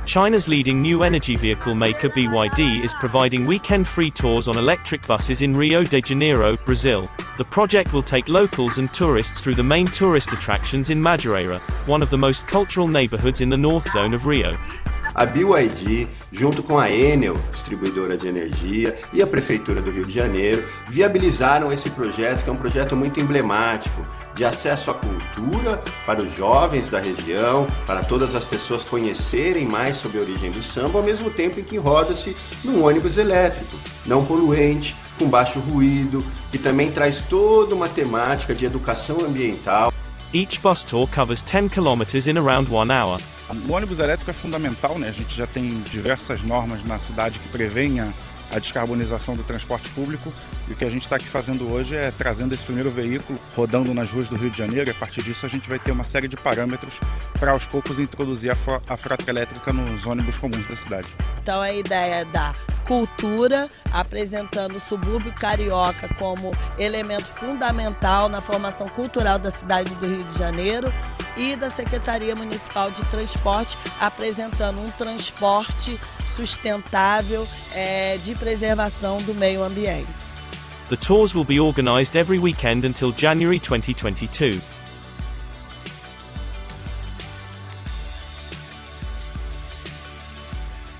China's leading new energy vehicle maker BYD is providing weekend-free tours on electric buses in Rio de Janeiro, Brazil. The project will take locals and tourists through the main tourist attractions in Madureira, one of the most cultural neighborhoods in the north zone of Rio. A BYD, junto com a Enel, distribuidora de energia, e a Prefeitura do Rio de Janeiro, viabilizaram esse projeto, que é um projeto muito emblemático, de acesso à cultura para os jovens da região, para todas as pessoas conhecerem mais sobre a origem do samba, ao mesmo tempo em que roda-se num ônibus elétrico, não poluente, com baixo ruído, que também traz toda uma temática de educação ambiental. Each bus tour covers 10 kilometers in around 1 hour. O ônibus elétrico é fundamental, né? A gente já tem diversas normas na cidade que prevêem a descarbonização do transporte público, e o que a gente está aqui fazendo hoje é trazendo esse primeiro veículo rodando nas ruas do Rio de Janeiro, e a partir disso a gente vai ter uma série de parâmetros para aos poucos introduzir a frota elétrica nos ônibus comuns da cidade. Então a ideia da cultura, apresentando o subúrbio carioca como elemento fundamental na formação cultural da cidade do Rio de Janeiro, e da Secretaria Municipal de Transporte, apresentando um transporte sustentável de preservação do meio ambiente. The tours will be organized every weekend until January 2022.